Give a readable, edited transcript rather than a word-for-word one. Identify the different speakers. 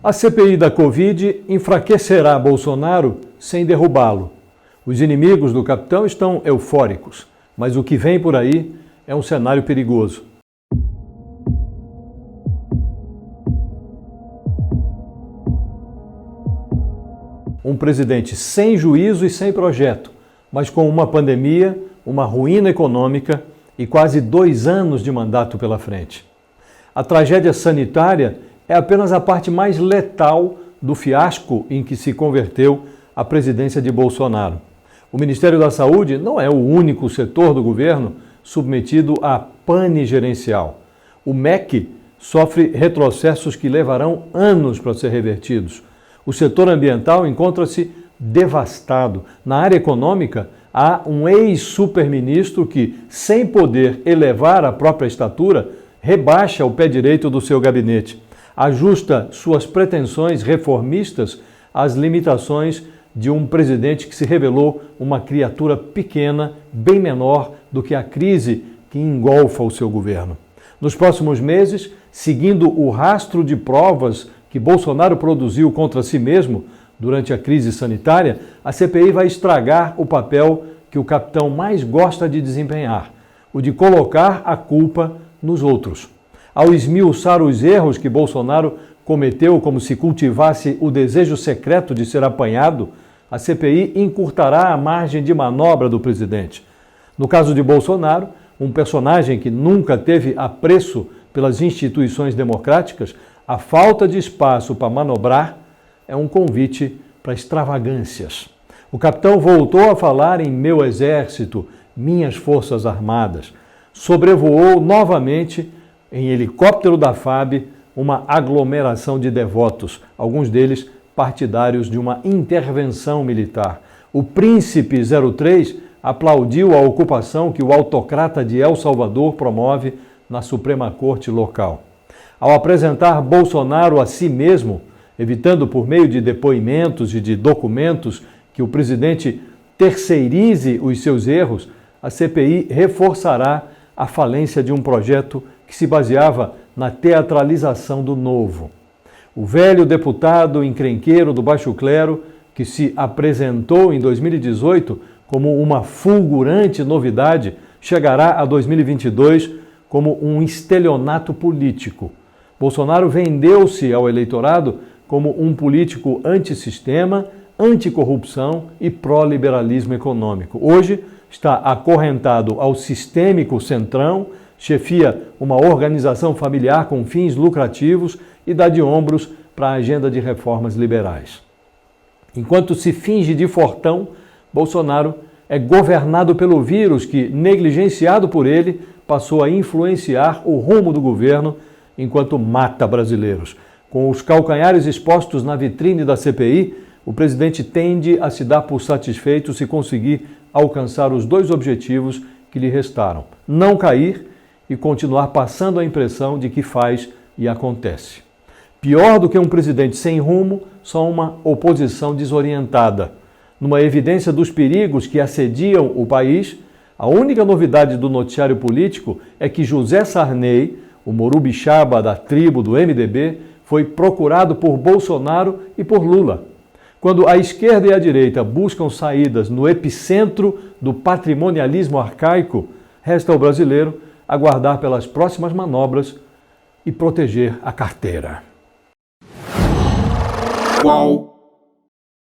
Speaker 1: A CPI da Covid enfraquecerá Bolsonaro sem derrubá-lo. Os inimigos do capitão estão eufóricos, mas o que vem por aí é um cenário perigoso. Um presidente sem juízo e sem projeto, mas com uma pandemia, uma ruína econômica e quase 2 anos de mandato pela frente. A tragédia sanitária é apenas a parte mais letal do fiasco em que se converteu a presidência de Bolsonaro. O Ministério da Saúde não é o único setor do governo submetido à pane gerencial. O MEC sofre retrocessos que levarão anos para ser revertidos. O setor ambiental encontra-se devastado. Na área econômica, há um ex-superministro que, sem poder elevar a própria estatura, rebaixa o pé direito do seu gabinete. Ajusta suas pretensões reformistas às limitações de um presidente que se revelou uma criatura pequena, bem menor do que a crise que engolfa o seu governo. Nos próximos meses, seguindo o rastro de provas que Bolsonaro produziu contra si mesmo durante a crise sanitária, a CPI vai estragar o papel que o capitão mais gosta de desempenhar, o de colocar a culpa nos outros. Ao esmiuçar os erros que Bolsonaro cometeu como se cultivasse o desejo secreto de ser apanhado, a CPI encurtará a margem de manobra do presidente. No caso de Bolsonaro, um personagem que nunca teve apreço pelas instituições democráticas, a falta de espaço para manobrar é um convite para extravagâncias. O capitão voltou a falar em meu exército, minhas forças armadas. Sobrevoou novamente, em helicóptero da FAB, uma aglomeração de devotos, alguns deles partidários de uma intervenção militar. O Príncipe 03 aplaudiu a ocupação que o autocrata de El Salvador promove na Suprema Corte local. Ao apresentar Bolsonaro a si mesmo, evitando por meio de depoimentos e de documentos que o presidente terceirize os seus erros, a CPI reforçará a falência de um projeto que se baseava na teatralização do novo. O velho deputado encrenqueiro do baixo clero, que se apresentou em 2018 como uma fulgurante novidade, chegará a 2022 como um estelionato político. Bolsonaro vendeu-se ao eleitorado como um político antissistema, anticorrupção e pró-liberalismo econômico. Hoje está acorrentado ao sistêmico centrão, chefia uma organização familiar com fins lucrativos e dá de ombros para a agenda de reformas liberais. Enquanto se finge de fortão, Bolsonaro é governado pelo vírus que, negligenciado por ele, passou a influenciar o rumo do governo enquanto mata brasileiros. Com os calcanhares expostos na vitrine da CPI, o presidente tende a se dar por satisfeito se conseguir alcançar os 2 objetivos que lhe restaram: não cair e continuar passando a impressão de que faz e acontece. Pior do que um presidente sem rumo, só uma oposição desorientada. Numa evidência dos perigos que assediam o país, a única novidade do noticiário político é que José Sarney, o morubixaba da tribo do MDB, foi procurado por Bolsonaro e por Lula. Quando a esquerda e a direita buscam saídas no epicentro do patrimonialismo arcaico, resta ao brasileiro aguardar pelas próximas manobras e proteger a carteira.
Speaker 2: Qual?